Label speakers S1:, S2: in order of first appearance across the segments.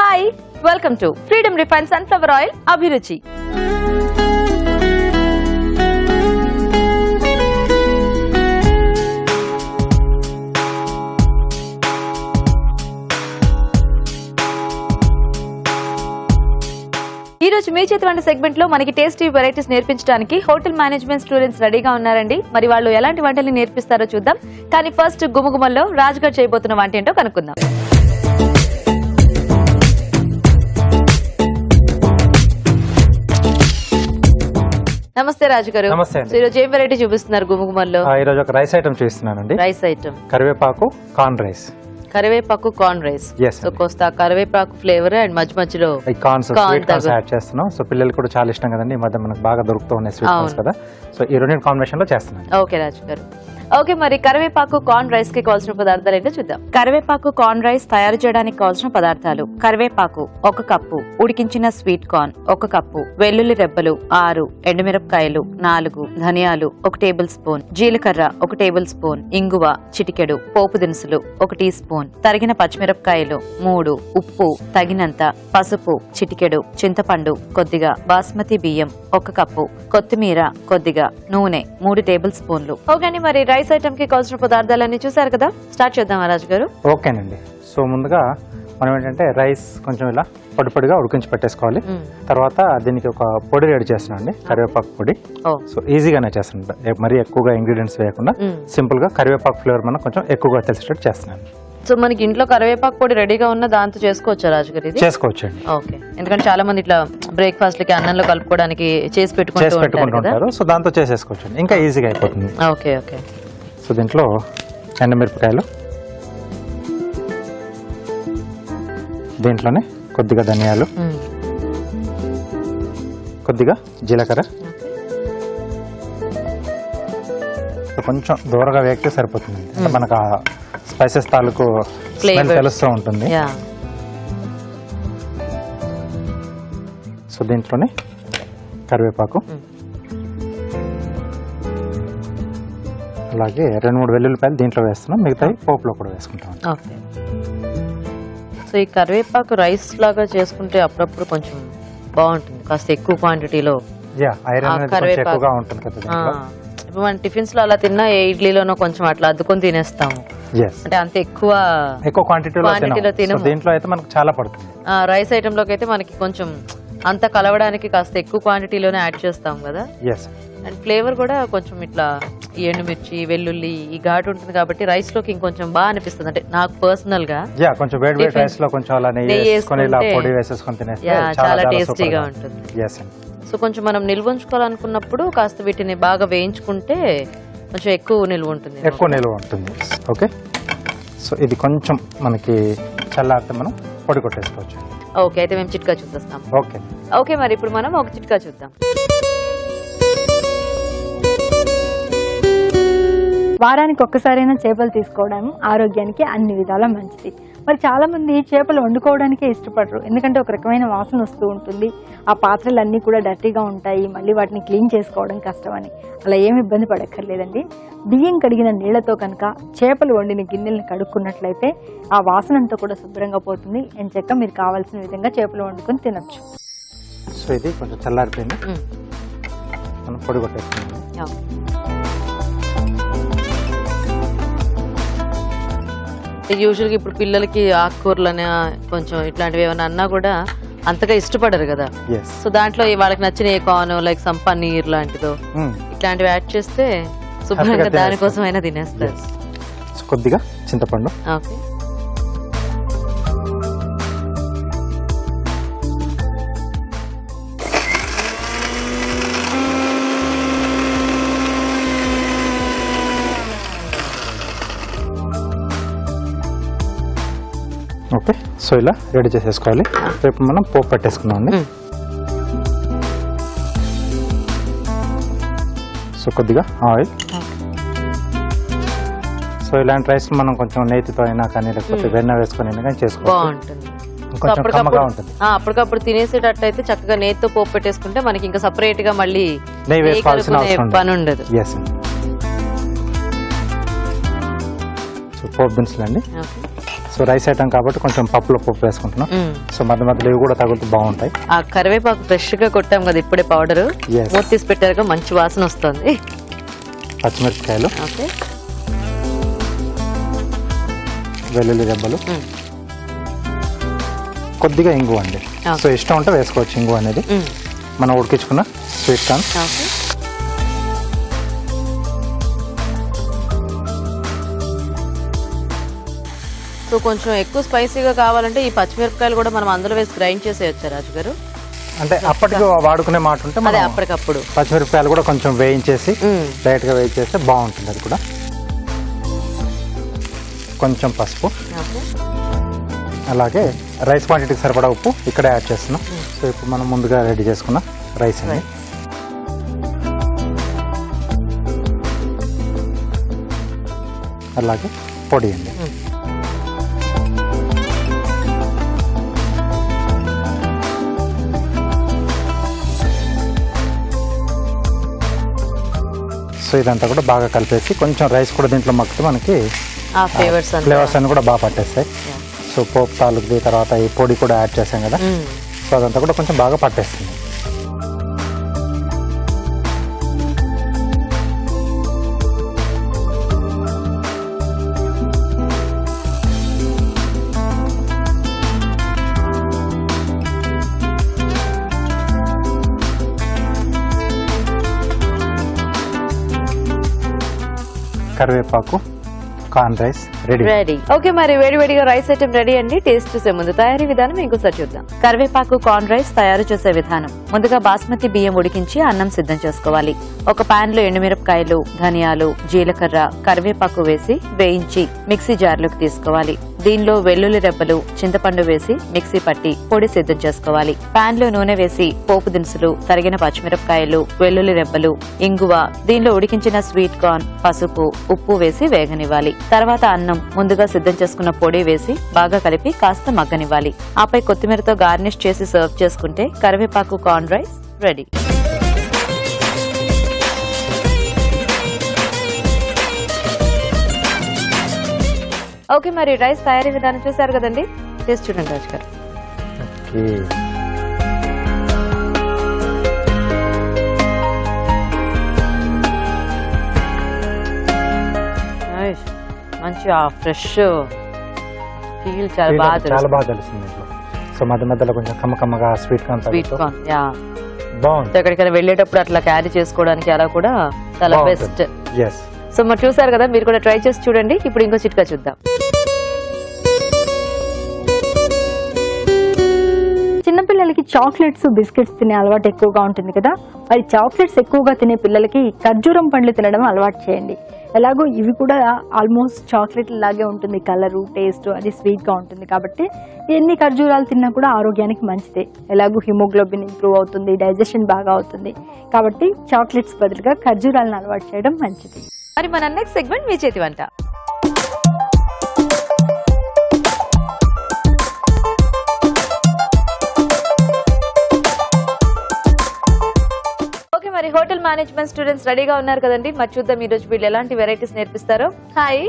S1: Hi, welcome to freedom refine sunflower oil అభిరుచి. ఈ రోజు మీ చేతి వంట సెగ్మెంట్ లో మనకి టేస్టీ వెరైటీస్ నేర్పించడానికి హోటల్ మేనేజ్మెంట్ స్టూడెంట్స్ రెడీగా ఉన్నారండి. మరి వాళ్ళు ఎలాంటి వంటలు నేర్పిస్తారో చూద్దాం. కానీ ఫస్ట్ గుమగుమల్లో రాజుగారు చేయబోతున్న వంట ఏంటో కనుక్కుందాం. నమస్తే రాజుగారు. ఈరోజు ఏం వెరైటీ చూపిస్తున్నారు గుమగుమల్లో?
S2: ఈ రోజు ఒక రైస్ ఐటమ్ చూపిస్తున్నానండి.
S1: రైస్ ఐటమ్
S2: కరివేపాకు కార్న్ రైస్.
S1: కరివేపాకు కార్న్ రైస్. సో కోస్తా కరివేపాకు ఫ్లేవర్ అండ్ మధ్య
S2: కార్న్స్ యాడ్ చేస్తున్నాం. సో పిల్లలు కూడా చాలా ఇష్టం కదండి, ఈ మధ్య మనకు బాగా దొరుకుతూ ఉన్నాయి స్వీట్ కార్న్స్ కదా. సో ఈ రెండు కాంబినేషన్ లో చేస్తున్నాం.
S1: ఓకే రాజు గారు. ఓకే, మరి కరివేపాకు కార్న్ రైస్ కి కావాల్సిన పదార్థాలు ఏంటో చూద్దాం. కరివేపాకు కార్న్ రైస్ తయారు చేయడానికి కావాల్సిన పదార్థాలు: కరివేపాకు 1 కప్పు, ఉడికించిన స్వీట్ కార్న్ 1 కప్పు, వెల్లుల్లి రెబ్బలు 6, ఎండుమిరపకాయలు 4, ధనియాలు 1 టేబుల్ స్పూన్, జీలకర్ర 1 టేబుల్ స్పూన్, ఇంగువ చిటికెడు, పోపు దినుసులు 1 టీ స్పూన్, తరిగిన పచ్చిమిరపకాయలు 3, ఉప్పు తగినంత, పసుపు చిటికెడు, చింతపండు కొద్దిగా, బాస్మతి బియ్యం 1 కప్పు, కొత్తిమీర కొద్దిగా, నూనె 3 టేబుల్ స్పూన్లు. ఓకే, మరి రైస్ ఐటమ్ కి కావాల్సిన పదార్థాలన్నీ చూసారు కదా, స్టార్ట్ చేద్దామా రాజు గారు?
S2: ఓకేనండి. సో ముందుగా మనం ఏంటంటే రైస్ కొంచెం ఇలా పొడిగా ఉడికించి పెట్టేసుకోవాలి. తర్వాత దీనికి ఒక పొడి రెడీ చేస్తున్నాం అండి, కరివేపాకు పొడి. సో ఈజీగానే చేస్తున్నాం, మరీ ఎక్కువగా ఇంగ్రీడియంట్స్ వేయకుండా సింపుల్ గా కరివేపాకు ఫ్లేవర్ మనం కొంచెం ఎక్కువగా తెలిసేటట్టు చేస్తున్నాను.
S1: సో మనకి ఇంట్లో కరివేపాకు పొడి రెడీగా ఉన్న దాంతో చేసుకోవచ్చా రాజుగారు?
S2: చేసుకోవచ్చండి.
S1: ఓకే, ఎందుకంటే చాలా మంది ఇట్లా బ్రేక్ఫాస్ట్ లకి అన్నంలో కలుపుకోవడానికి చేసి పెట్టుకుంటారు,
S2: సో దాంతో చేసేసుకోవచ్చు, ఇంకా ఈజీగా అయిపోతుంది.
S1: Okay okay.
S2: సో దీంట్లో ఎండుమిరపకాయలు, దీంట్లోనే కొద్దిగా ధనియాలు, కొద్దిగా జీలకర్ర, కొంచెం దూరగా వేగితే సరిపోతుంది. అంటే మనకు స్పైసెస్ తాలూకు స్మెల్ తెలుస్తూ ఉంటుంది. సో దీంట్లోనే కరివేపాకు, అలాగే 2-3 వెల్లుల్లిపాయలు దీంట్లో వేస్తున్నాం, మిగతాయి పోపులో కూడా వేసుకుంటాం.
S1: ఓకే. సో ఈ కరివేపాకు రైస్ లాగా చేసుకుంటే అప్పుడప్పుడు కొంచెం బాగుంటుంది, కాస్త ఎక్కువ క్వాంటిటీలో.
S2: ఎక్కువగా ఉంటుంది కదా.
S1: ఇప్పుడు మన టిఫిన్స్ లో అలా తిన్నా, ఇడ్లీలోనో కొంచెం అట్లా అద్దుకొని తినేస్తాము. అంటే అంత ఎక్కువ క్వాంటిటీలో తినము.
S2: దీంట్లో అయితే మనకు చాలా పడుతుంది.
S1: రైస్ ఐటమ్ లోకి అయితే మనకి కొంచెం అంత కలవడానికి కాస్త ఎక్కువ క్వాంటిటీలోనే యాడ్ చేస్తాం కదా. అండ్ ఫ్లేవర్ కూడా కొంచెం ఇట్లా ఎండుమిర్చి, వెల్లుల్లి ఈ ఘాటు ఉంటుంది కాబట్టి రైస్ లోకి ఇంకొంచెం బాగా అనిపిస్తుంది. అంటే నాకు పర్సనల్ గా
S2: కొంచెం వేడి రైస్ లో కొంచెం అలా నెయ్యి వేసుకొని ఇలా పొడి వేసేసుకొని తినేస్తే
S1: చాలా టేస్టీగా ఉంటుంది. సో కొంచెం మనం నిల్వ ఉంచుకోవాలనుకున్నప్పుడు కాస్త వీటిని బాగా వేయించుకుంటే కొంచెం ఎక్కువ నిల్వ ఉంటుంది.
S2: ఓకే, సో ఇది కొంచెం మనకి చల్లారితే మనం పొడి కొట్టేసుకోవచ్చు.
S1: ఓకే, అయితే మేము చిట్కా చూసేస్తాం. ఓకే, మరి ఇప్పుడు మనం ఒక చిట్కా చూద్దాం.
S3: వారానికి ఒక్కసారైనా చేపలు తీసుకోవడం ఆరోగ్యానికి అన్ని విధాలా మంచిది. మరి చాలా మంది చేపలు వండుకోవడానికే ఇష్టపడరు, ఎందుకంటే ఒక రకమైన వాసన వస్తూ ఉంటుంది, ఆ పాత్రలన్నీ కూడా డర్టీగా ఉంటాయి, మళ్ళీ వాటిని క్లీన్ చేసుకోవడం కష్టమని. అలా ఏమి ఇబ్బంది పడక్కర్లేదండి. బియ్యం కడిగిన నీళ్లతో కనుక చేపలు వండిన గిన్నెలను కడుక్కున్నట్లయితే ఆ వాసన అంతా కూడా శుభ్రంగా పోతుంది. ఎంచక్క మీరు కావాల్సిన విధంగా చేపలు వండుకొని తినొచ్చు.
S2: సో ఇది కొంచెం చల్లారిపోయింది, మనం పొడి కొట్టేసుకుంటాం.
S1: యూజువల్గా ఇప్పుడు పిల్లలకి ఆకుకూరలని కొంచెం ఇట్లాంటివి ఏమైనా అన్నా కూడా అంతగా ఇష్టపడరు కదా. సో దాంట్లో వాళ్ళకి నచ్చిన ఏ కార్న్ లైక్ సమ్ పన్నీర్ లాంటిదో ఇట్లాంటివి యాడ్ చేస్తే శుభ్రంగా దానికోసం అయినా తినేస్తారు.
S2: కొద్దిగా చింతపండు,
S1: ఓకే,
S2: ఓకే. సో ఇలా రెడీ చేసేసుకోవాలి. రేపు మనం పోపు పెట్టేసుకున్నాం అండి. సో కొద్దిగా ఆయిల్. సో ఇలాంటి రైస్ మనం కొంచెం నెయ్యితో అయినా కానీ లేకపోతే వెన్న వేసుకొని అయినా కానీ చేసుకోవచ్చు, కొంచెం కమ్మగా ఉంటుంది.
S1: అప్పటికప్పుడు తినేసేటట్టయితే చక్కగా నెయ్యితో పోపు పెట్టేసుకుంటే మనకి ఇంకా సపరేట్ గా మళ్ళీ
S2: నెయ్యి వేసుకోవాల్సిన
S1: పని ఉండదు.
S2: సో పోపు దినుసులు అండి. సో రైస్ ఐటమ్ కాబట్టి కొంచెం పప్పులో పప్పు వేసుకుంటున్నాం. సో మధ్య మధ్యలో ఇవి కూడా తగులుతూ బాగుంటాయి.
S1: ఆ కరివేపాకు ఫ్రెష్ గా కొట్టాం కదా ఇప్పుడే పౌడర్, మూత తీసి పెట్టాక మంచి వాసన వస్తుంది.
S2: పచ్చిమిరపకాయలు, వెల్లుల్లి రెబ్బలు, కొద్దిగా ఇంగు అండి. సో ఇష్టం ఉంటే వేసుకోవచ్చు ఇంగు అనేది. మనం ఉడికించుకున్న స్వీట్ కార్న్,
S1: సో కొంచెం ఎక్కువ స్పైసీగా కావాలంటే ఈ పచ్చిమిరపకాయలు కూడా మనం అందులో వేసి గ్రైండ్ చేసేయచ్చా రాజు గారు?
S2: అంటే అప్పటికి వాడుకునే మాట ఉంటే
S1: అదే అప్పటికప్పుడు
S2: పచ్చిమిరపకాయలు కూడా కొంచెం వేయించేసి లైట్ గా వేయించేస్తే బాగుంటుంది. అది కూడా కొంచెం పసుపు, అలాగే రైస్ క్వాంటిటీకి సరిపడా ఉప్పు ఇక్కడే యాడ్ చేస్తున్నాం. సో ఇప్పుడు మనం ముందుగా రెడీ చేసుకున్న రైస్ అండి. అలాగే పొడి అండి. సో ఇదంతా కూడా బాగా కలిపేసి కొంచెం రైస్ కూడా దీంట్లో మగ్గితే మనకి ఫ్లేవర్స్ అన్ని కూడా బాగా పట్టేస్తాయి. సో పోపు తాలూకుది తర్వాత ఈ పొడి కూడా యాడ్ చేసాం కదా, సో అదంతా కూడా కొంచెం బాగా పట్టేస్తుంది. కరివేపాకు కార్న్ రైస్ రెడీ.
S1: ఓకే, మరి వేడివేడిగా రైస్ ఐటమ్ రెడీ అండి. టేస్ట్ చూసే ముందు తయారీ విధానం ఇంకోసారి చూద్దాం. కరివేపాకు కార్న్ రైస్ తయారు చేసే విధానం. ముందుగా బాస్మతి బియ్యం ఉడికించి అన్నం సిద్ధం చేసుకోవాలి. ఒక పాన్ లో ఎండుమిరపకాయలు, ధనియాలు, జీలకర్ర, కరివేపాకు వేసి వేయించి మిక్సీ జార్లోకి తీసుకోవాలి. దీనిలో వెల్లుల్లి రెబ్బలు, చింతపండు వేసి మిక్సీ పట్టి పొడి సిద్ధం చేసుకోవాలి. పాన్ లో నూనె వేసి పోపు దినుసులు, తరిగిన పచ్చిమిరపకాయలు, వెల్లుల్లి రెబ్బలు, ఇంగువ, దీనిలో ఉడికించిన స్వీట్ కార్న్, పసుపు, ఉప్పు వేసి వేగనివ్వాలి. తర్వాత అన్నం, ముందుగా సిద్ధం చేసుకున్న పొడి వేసి బాగా కలిపి కాస్త మగ్గనివ్వాలి. ఆపై కొత్తిమీరతో గార్నిష్ చేసి సర్వ్ చేసుకుంటే కరివేపాకు కార్న్ రైస్ రెడీ. ఓకే, మరి రైస్ తయారీ విధానం చూసారు కదండి. టేస్ట్ చూడండి రాజు గారు. మంచి ఫ్రెష్ ఫీల్ చాలా
S2: బాగా తెలుస్తుంది. సో మధ్య మధ్యలో కొంచెం కమ్మగా స్వీట్ కార్న్ బాగుంది.
S1: ఎక్కడికైనా వెళ్ళేటప్పుడు అట్లా క్యారీ చేసుకోవడానికి అలా కూడా చాలా బెస్ట్. సో మరి చూసారు కదా, మీరు కూడా ట్రై చేసి చూడండి. ఇప్పుడు ఇంకో చిట్కా చూద్దాం.
S3: చిన్నపిల్లలకి చాక్లెట్స్, బిస్కెట్స్ తినే అలవాటు ఎక్కువగా ఉంటుంది కదా. మరి చాక్లెట్స్ ఎక్కువగా తినే పిల్లలకి ఖర్జూరం పండ్లు తినడం అలవాటు చేయండి. ఎలాగో ఇవి కూడా ఆల్మోస్ట్ చాక్లెట్ లాగే ఉంటుంది, కలరు, టేస్ట్, అది స్వీట్ గా ఉంటుంది. కాబట్టి ఎన్ని ఖర్జూరాలు తిన్నా కూడా ఆరోగ్యానికి మంచిదే. ఎలాగో హిమోగ్లోబిన్ ఇంప్రూవ్ అవుతుంది, డైజెషన్ బాగా అవుతుంది. కాబట్టి చాక్లెట్స్ బదులుగా ఖర్జూరాలను అలవాటు చేయడం మంచిది.
S1: మరి మన నెక్స్ట్ సెగ్మెంట్ మీ చేతి వంట. మరి హోటల్ మేనేజ్మెంట్ స్టూడెంట్స్ రెడీగా ఉన్నారు కదండి. మరి చూద్దాం ఈ రోజు వీళ్ళు ఎలాంటి వెరైటీస్ నేర్పిస్తారో. హాయ్,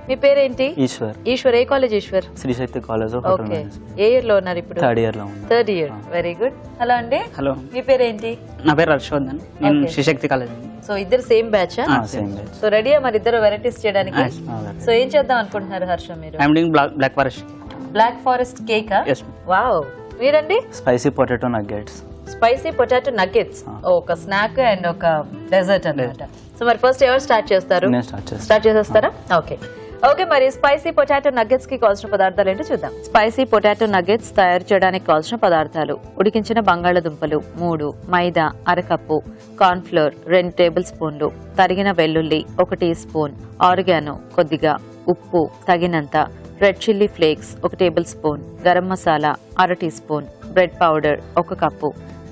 S1: మీ పేరేంటి? ఈశ్వర్. ఏ కాలేజ్ ఈశ్వర్?
S4: శ్రీ శక్తి కాలేజ్.
S1: ఓకే, ఏ ఇయర్ లో ఉన్నారు ఇప్పుడు?
S4: థర్డ్ ఇయర్ లో.
S1: Third year, very good. Hello అండి.
S4: హలో,
S1: మీ పేరేంటి?
S4: నా పేరు హర్షవర్ధన్, నేను శ్రీ శక్తి కాలేజ్.
S1: సో ఇద్దరు same batch?
S4: Same batch.
S1: So రెడీయా మరి ఇద్దరు వెరైటీస్ చేయడానికి? సో ఏం చేద్దాం అనుకుంటున్నారు హర్ష మీరు?
S4: I am doing black forest.
S1: Black forest cake? Wow. మీరండి?
S4: Spicy potato nuggets.
S1: Spicy potato nuggets, ఒక స్నాక్ అండ్ ఒక డెజర్ట్ అన్నమాట. సో మరి ఫస్ట్ ఎవరు స్టార్ట్ చేస్తారు? స్టార్ట్ చేసేస్తారా? ఓకే. ఓకే, మరి స్పైసీ పొటాటో నగ్గెట్స్ కి కావాల్సిన పదార్థాలు ఏంటో చూద్దాం. స్పైసీ పొటాటో నగ్గెట్స్ తయారు చేయడానికి కావాల్సిన పదార్థాలు: ఉడికించిన బంగాళదుంపలు 3, మైదా అరకప్పు, కార్న్ ఫ్లోర్ 2 టేబుల్ స్పూన్లు, తరిగిన వెల్లుల్లి 1 టీ స్పూన్, ఆరిగానో కొద్దిగా, ఉప్పు తగినంత, red chilli flakes 1 tablespoon, garam masala 1/2 teaspoon, bread powder 1 cup,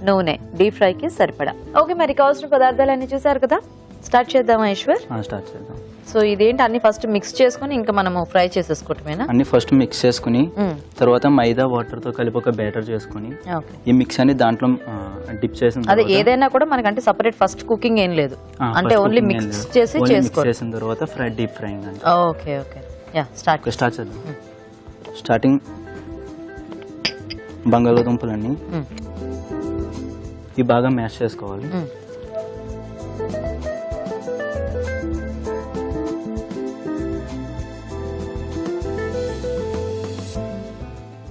S1: నూనె డీప్ ఫ్రై కి సరిపడా. ఓకే, మరి కావాల్సిన పదార్థాలు అన్ని చూసారు కదా. స్టార్ట్ చేద్దామా ఈశ్వర్?
S4: స్టార్ట్ చేద్దాం.
S1: సో ఇదేంటి, అన్ని ఫస్ట్ మిక్స్ చేసుకుని ఇంకా మనము ఫ్రై చేసేసుకోవటమేనా?
S4: అన్ని ఫస్ట్ మిక్స్ చేసుకుని తర్వాత మైదా వాటర్ తో కలిపి ఒక బ్యాటర్ చేసుకుని ఈ మిక్స్ అని దాంట్లో డిప్ చేసిన
S1: అదే ఏదైనా కూడా మనకంటే సెపరేట్ ఫస్ట్ కుకింగ్ ఏం లేదు, అంటే ఓన్లీ మిక్స్ చేసి చేసుకోవాలి.
S4: చేసిన తర్వాత deep frying.
S1: Okay okay. Start
S4: start చేద్దాం. స్టార్టింగ్ బంగాళాదుంపలన్నీ ఈ బాగా మ్యాష్ చేసుకోవాలి.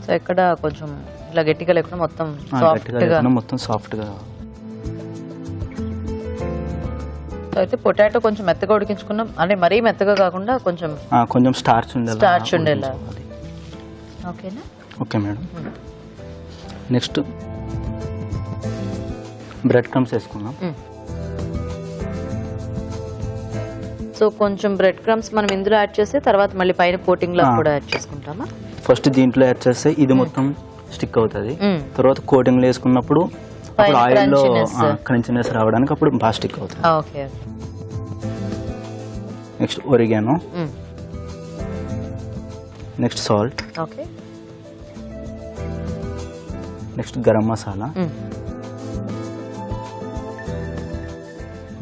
S1: సో ఇక్కడ కొంచెం ఇలా గట్టిగా లేకుండా మొత్తం
S4: మొత్తం సాఫ్ట్ గా.
S1: అయితే పొటాటో కొంచెం మెత్తగా ఉడికించుకున్నాం, అంటే మరీ మెత్తగా కాకుండా కొంచెం
S4: కొంచెం స్టార్చ్
S1: ఉండేలా. ఓకేనా?
S4: Okay madam. Next bread crumbs వేసుకున్నాం.
S1: సో కొంచెం బ్రెడ్ క్రమ్స్ మనం ఇందులో యాడ్ చేసి తర్వాత మళ్ళీ పైన కోటింగ్ లో కూడా యాడ్ చేసుకుంటామా?
S4: ఫస్ట్ దీంట్లో యాడ్ చేస్తే ఇది మొత్తం స్టిక్ అవుతుంది. తర్వాత కోటింగ్ వేసుకున్నప్పుడు ఆయిల్ లో క్రంచినెస్ రావడానికి అప్పుడు బాగా స్టిక్ అవుతుంది.
S1: Okay.
S4: Next oregano, next salt,
S1: okay,
S4: next garam masala,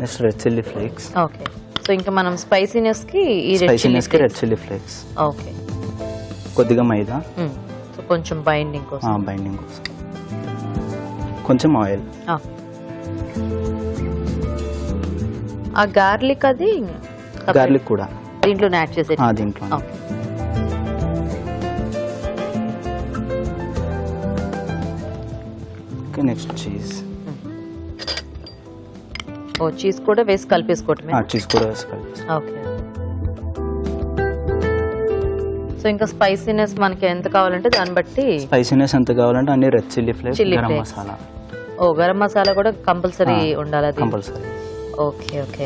S4: next red chilli flakes.
S1: Okay. So ఇంకా మనం స్పైసీనెస్ కి
S4: రెడ్ చిల్లీ ఫ్లేక్స్.
S1: ఓకే.
S4: కొద్దిగా మైదా,
S1: సో కొంచెం బైండింగ్ కోసం
S4: కొంచెం ఆయిల్.
S1: ఆ గార్లిక్
S4: కూడా
S1: దీంట్లో యాడ్ చేసే
S4: దీంట్లో. Next cheese.
S1: చీజ్ కూడా వేసి కలిపేసుకోవటమే.
S4: చీజ్ కూడా వేసి కలిపేసుకో.
S1: ఓకే. సో ఇంకా స్పైసీనెస్ మనకి ఎంత కావాలంటే దాన్ని బట్టి
S4: స్పైసీనెస్ ఎంత కావాలంటే అన్ని red chilli flakes, garam masala.
S1: Garam masala కూడా కంపల్సరీ ఉండాలి, అది
S4: compulsory.
S1: Okay. Okay.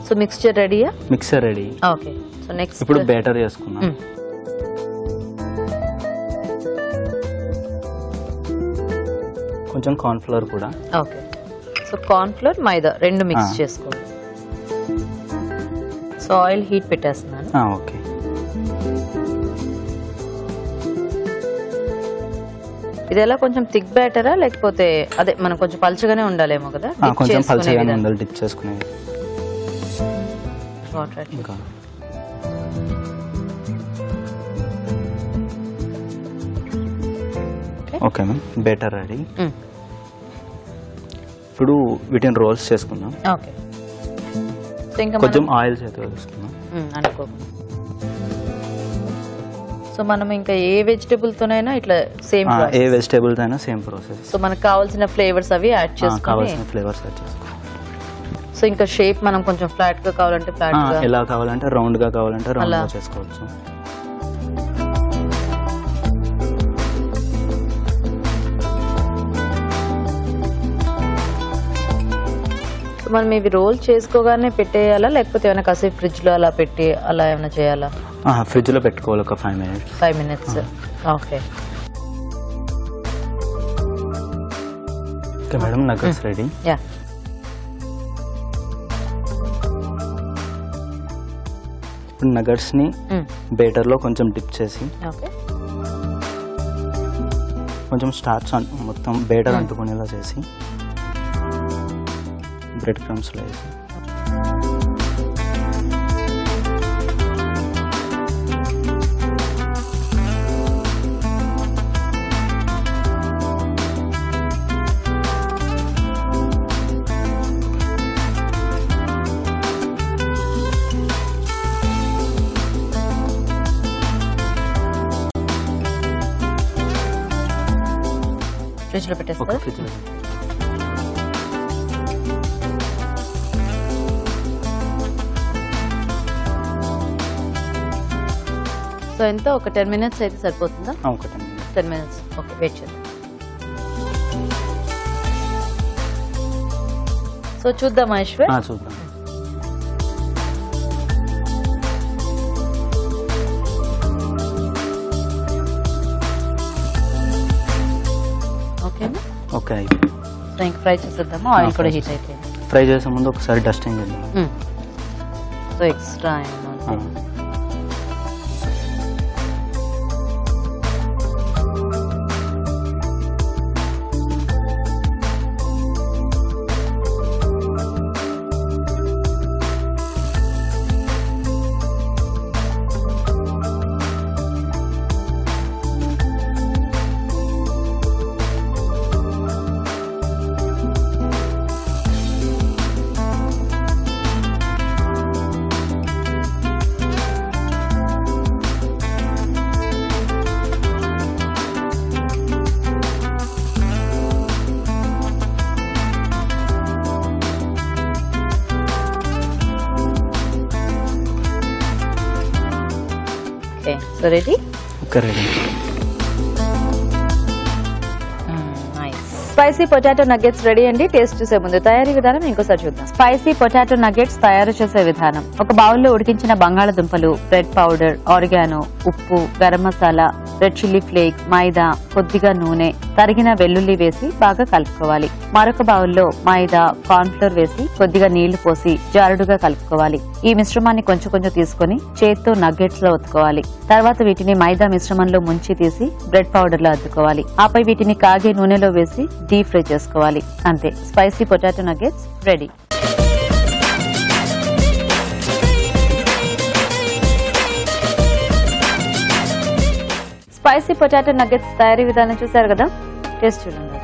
S1: So mixture రెడీయా?
S4: Mixer ready.
S1: Okay. So next
S4: ఇప్పుడు బ్యాటర్ చేసుకున్నాం. కొంచెం కార్న్ ఫ్లోర్ కూడా.
S1: Okay. So corn flour, maida రెండు మిక్స్ చేసుకోవాలి. సో ఆయిల్ హీట్ పెట్టేస్తున్నాను.
S4: ఓకే.
S1: ఇది ఎలా కొంచెం థిక్ బ్యాటరా లేకపోతే అదే మనం కొంచెం పల్చగానే ఉండాలేమో కదా?
S4: కొంచెం పల్చగానే ఉండాలి డిప్ చేసుకునేది. ఇంకా ఓకే మ్యామ్, బెటర్ రెడీ. ఇప్పుడు వీటిని రోల్స్ చేసుకుందాం.
S1: ఓకే. ఇంకా
S4: కొంచెం ఆయిల్ చేతిలో వేసుకుందాం.
S1: అనుకోకుండా. సో మనం ఇంకా ఏ వెజిటబుల్ తోనైనా ఇట్లా సేమ్
S4: ఏ వెజిటబుల్ అయినా సేమ్ ప్రాసెస్.
S1: సో మనకు కావాల్సిన ఫ్లేవర్స్ అవి యాడ్ చేసుకోవాలి.
S4: కావాల్సిన ఫ్లేవర్స్ యాడ్ చేసుకోవాలి.
S1: సో ఇంకా షేప్ మనం కొంచెం ఫ్లాట్ గా కావాలంటే ఫ్లాట్ గా,
S4: ఎలా కావాలంటే రౌండ్ గా కావాలంటే రౌండ్ గా చేసుకోవచ్చు.
S1: మనం ఇవి రోల్ చేసుకోగానే పెట్టేయాలా లేకపోతే ఏమైనా కాసేపు ఫ్రిడ్జ్ లో అలా పెట్టి అలా ఏమైనా చేయాలా?
S4: ఫ్రిడ్జ్ లో పెట్టుకోవాలి ఒక 5 minutes.
S1: 5 minutes. Okay.
S4: Okay madam, nuggets ready.
S1: Yeah.
S4: ఇప్పుడు నగట్స్ ని బేటర్ లో కొంచెం డిప్ చేసి కొంచెం స్టార్చ్ మొత్తం బేటర్ అంటుకునేలా చేసి బ్రెడ్ క్రమ్స్ లో వేసి
S1: ఫ్రిడ్జ్ లో పెట్టేస్తా. సో ఎంత ఒక 10 minutes అయితే సరిపోతుందా?
S4: ఒక
S1: 10 minutes. ఓకే, వెయిట్ చేద్దాం. సో చూద్దాం మహేశ్వర్.
S4: చూద్దాం.
S1: ఓకేనా?
S4: ఓకే.
S1: సో ఇంక ఫ్రై చేసేద్దాము. ఆయిల్ కూడా హీట్ అయిపోయింది.
S4: ఫ్రై చేసే ముందు ఒకసారి డస్టింగ్ చేద్దాం.
S1: So extra okay so ready
S4: okay ready.
S1: Spicy potato nuggets ready అండి. టేస్ట్ చూసే ముందు తయారీ విధానం ఇంకోసారి చూద్దాం. స్పైసీ పొటాటో నగెట్స్ తయారు చేసే విధానం: ఒక బౌల్లో ఉడికించిన బంగాళదుంపలు, బ్రెడ్ పౌడర్, ఆరిగానో, ఉప్పు, garam masala, red chilli flake, maida, కొద్దిగా నూనె, తరిగిన వెల్లుల్లి వేసి బాగా కలుపుకోవాలి. మరొక బౌల్లో మైదా, కార్న్ ఫ్లోర్ వేసి కొద్దిగా నీళ్లు పోసి జారుడుగా కలుపుకోవాలి. ఈ మిశ్రమాన్ని కొంచెం కొంచెం తీసుకుని చేత్తో నగ్గెట్స్ లో ఒత్తుకోవాలి. తర్వాత వీటిని మైదా మిశ్రమంలో ముంచి తీసి బ్రెడ్ పౌడర్ లో అద్దుకోవాలి. ఆపై వీటిని కాగే నూనెలో వేసి డీప్ ఫ్రై చేసుకోవాలి. అంతే, spicy potato nuggets ready. Spicy potato nuggets తయారీ విధానం చూసారు కదా, టేస్ట్ చూడండి.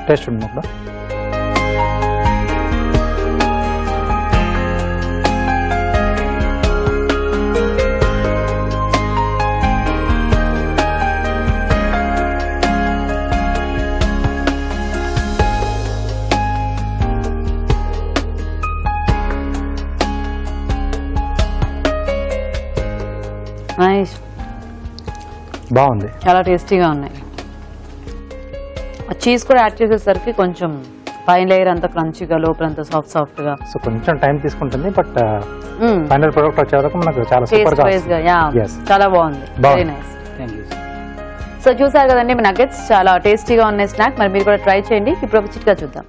S2: టేస్ట్ ఉంది ఇప్పుడు.
S1: నైస్,
S2: బాగుంది,
S1: చాలా టేస్టీగా ఉన్నాయి. చీజ్ కూడా యాడ్ చేసేసరికి కొంచెం పైన లేయర్ అంతా క్రంచీగా, లోపల అంతా సాఫ్ట్ గా.
S2: సో కొంచెం టైం తీసుకుంటుంది, బట్ ఫైనల్ ప్రొడక్ట్ వచ్చే వరకు మనకు చాలా సూపర్ గా,
S1: చాలా బాగుంది. Very nice. సో చూసారు కదండి, మీ నగెట్స్ చాలా టేస్టీగా ఉన్నాయి స్నాక్. మరి మీరు కూడా ట్రై చేయండి. ఇప్పుడు ఒక చిట్కా చూద్దాం.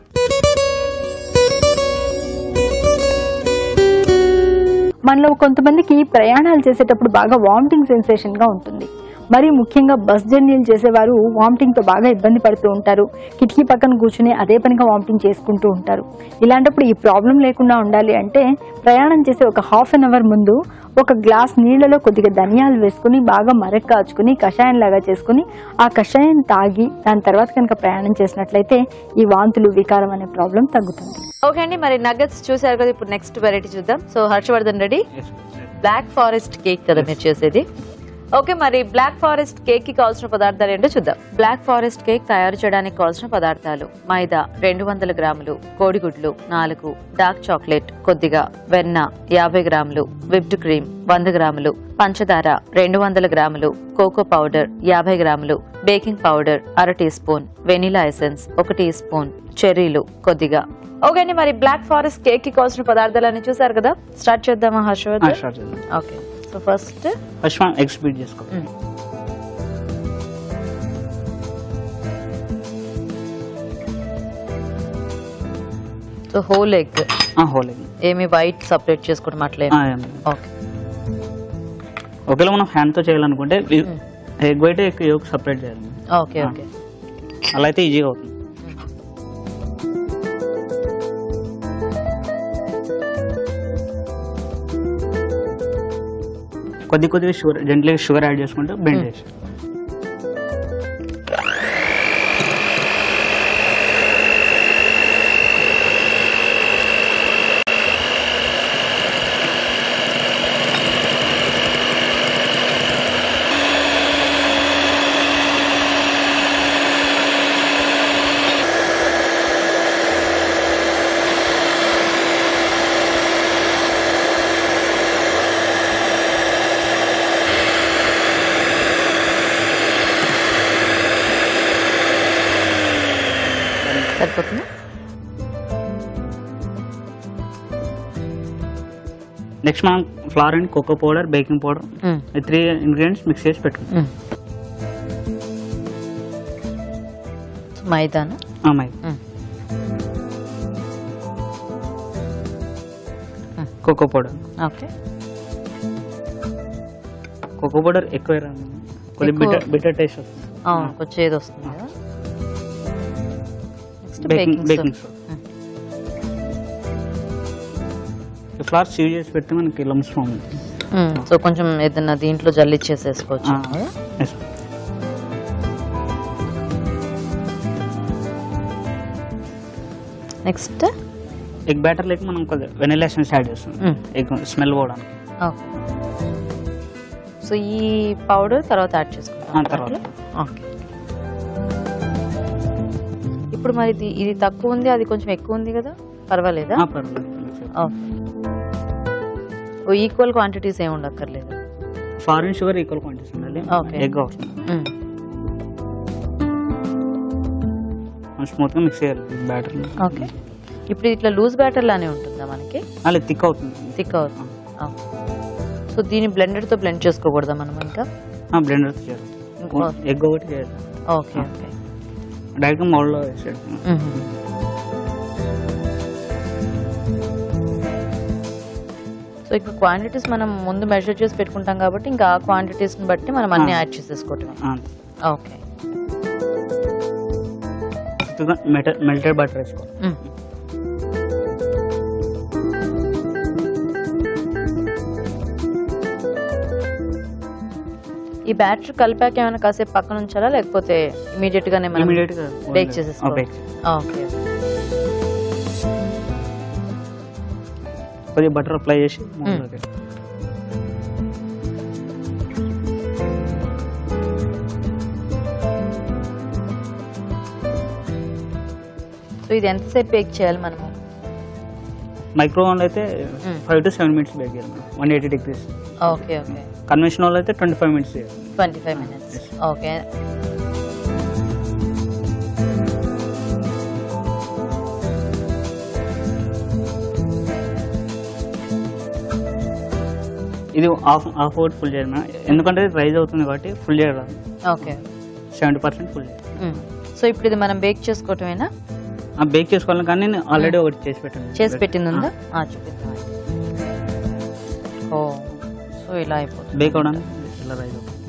S3: మనలో కొంతమందికి ప్రయాణాలు చేసేటప్పుడు బాగా వామిటింగ్ సెన్సేషన్ గా ఉంటుంది. మరి ముఖ్యంగా బస్ జర్నీలు చేసేవారు వామిటింగ్ తో బాగా ఇబ్బంది పడుతూ ఉంటారు. కిటికీ పక్కన కూర్చుని అదే పనిగా వామిటింగ్ చేసుకుంటూ ఉంటారు. ఇలాంటప్పుడు ఈ ప్రాబ్లం లేకుండా ఉండాలి అంటే ప్రయాణం చేసే ఒక హాఫ్ అన్ అవర్ ముందు ఒక గ్లాస్ నీళ్లలో కొద్దిగా ధనియాలు వేసుకుని బాగా మరక కాచుకుని కషాయం లాగా చేసుకుని ఆ కషాయం తాగి దాని తర్వాత కనుక ప్రయాణం చేసినట్లయితే ఈ వాంతులు, వికారం అనే ప్రాబ్లం తగ్గుతుంది.
S1: ఓకే అండి, మరి నగెట్స్ చూసారు కదా, ఇప్పుడు నెక్స్ట్ వెరైటీ చూద్దాం. So Harshavardhan ready, black forest cake కదా మీరు చేసేది. ఓకే, మరి బ్లాక్ ఫారెస్ట్ కేక్ కి కావాల్సిన పదార్థాలు ఏంటో చూద్దాం. బ్లాక్ ఫారెస్ట్ కేక్ తయారు చేయడానికి కావాల్సిన పదార్థాలు: మైదా 200 గ్రాములు, కోడిగుడ్లు 4, డార్క్ చాక్లెట్ కొద్దిగా, వెన్న 50 గ్రాములు, విప్డ్ క్రీమ్ 100 గ్రాములు, పంచదార 200 గ్రాములు, కోకో పౌడర్ 50 గ్రాములు, baking powder 1/2 teaspoon, vanilla essence 1 teaspoon, చెర్రీలు కొద్దిగా. ఓకే అండి, మరి బ్లాక్ ఫారెస్ట్ కేక్ కి కావాల్సిన పదార్థాలన్నీ చూసారు కదా, స్టార్ట్ చేద్దామా Harshavardhan? Okay, so first
S4: eggs beat చేసుకో.
S1: సో హోల్ ఎగ్, ఏమి వైట్ సపరేట్ చేసుకోవడం అట్లే? ఓకే,
S4: ఒకవేళ మనం హ్యాండ్ తో చేయాలనుకుంటే ఎగ్ వైట్ ఎగ్ సపరేట్ చేయాలి.
S1: ఓకే ఓకే,
S4: అలా అయితే ఈజీగా అవుతుంది. కొద్దిగా షుగర్, జెంట్లీగా షుగర్ యాడ్ చేసుకుంటే బెండ్ చేసి
S1: సరిపోతుంది.
S4: నెక్స్ట్ మనం flour and cocoa powder, baking powder 3 ingredients mix చేసి పెట్టుకుంటాం.
S1: మైదానా?
S4: Maida, cocoa powder.
S1: Okay,
S4: cocoa powder ఎక్కువ రాదు, కొద్దిగా బిటర్ టేస్ట్ వస్తుంది.
S1: కొంచెం ఏది వస్తుంది కదా.
S4: Baking soda. ఫ్లవర్ సీవ్ చేసి పెడితే మనకి లమ్స్ ఫామ్.
S1: సో కొంచెం ఏదైనా దీంట్లో జల్లిచ్చేసేసుకోవచ్చు.
S4: నెక్స్ట్ ఎగ్ బ్యాటర్ లేక మనం కొద్దిగా వెనిలా ఎసెన్స్ యాడ్ చేస్తాం ఎగ్ స్మెల్ పోవడానికి.
S1: ఓకే, సో ఈ పౌడర్ తర్వాత యాడ్ చేసుకుంటాం
S4: తర్వాత.
S1: ఓకే, ఇప్పుడు మరి ఇది తక్కువ ఉంది, అది కొంచెం ఎక్కువ ఉంది కదా, పర్వాలేదా?
S4: పర్వాలేదు.
S1: ఈక్వల్ క్వాంటిటీస్ ఏమి ఉండక్కర్లేదు.
S4: ఫారిన్ షుగర్ ఈక్వల్ క్వాంటిటీస్ ఉండాలి. ఎగ్ అవసరం. స్మూత్గా మిక్స్ చేయాలి బ్యాటర్.
S1: ఓకే, ఇప్పుడు ఇట్లా లూజ్ బ్యాటర్ లానే ఉంటుందా మనకి?
S4: అలా థిక్ అవుతుంది.
S1: థిక్ అవుతుంది. సో దీన్ని బ్లెండర్తో బ్లెండ్ చేసుకోకూడదా మనం ఇంకా?
S4: బ్లెండర్తో చేయాలి. ఎగ్ ఒకటి చేయాలి.
S1: ఓకే ఓకే,
S4: డైరెక్ట్గా మౌల్డ్లో వేసేది.
S1: సో ఇక్కడ క్వాంటిటీస్ మనం ముందు మెజర్ చేసి పెట్టుకుంటాం కాబట్టి ఇంకా ఆ క్వాంటిటీస్ని బట్టి మనం అన్ని యాడ్ చేసేసుకోవటం. ఓకే,
S4: మెల్టెడ్ బటర్ వేసుకోవాలి.
S1: ఈ బ్యాటర్ కలిపాక ఏమైనా కాసేపు పక్కన ఉంచాలా, లేకపోతే ఇమీడియట్ గానే మనం బేక్ చేసేసుకోవాలి? ఓకే,
S4: కొద్దిగా బటర్ అప్లై చేసి
S1: సో ఇది ఎంతసేపు బేక్ చేయాలి మనము?
S4: మైక్రోవేవ్ అయితే 5 to 7 minutes బేక్ చేయాలి, 180 degrees.
S1: ఓకే ఓకే,
S4: కన్వెన్షనల్ అయితే 25 minutes చేయాలి.
S1: 25 minutes. ఓకే,
S4: ఇది హాఫ్ ఒకటి ఫుల్ చేయాలి మేడం, ఎందుకంటే రైజ్ అవుతుంది కాబట్టి ఫుల్ చేయాలి.
S1: ఓకే,
S4: 70% ఫుల్ చేయాలి.
S1: సో ఇప్పుడు ఇది మనం బేక్ చేసుకోవటమేనా?
S4: బేక్ చేసుకోవాలి, కానీ నేను ఆల్రెడీ ఒకటి చేసి
S1: పెట్టింది ఉందా? చూపిద్దాం. ఓ, సో ఇలా అయిపోతుంది
S4: బేక్ అవడానికి, ఇలా రైజ్ అవుతుంది.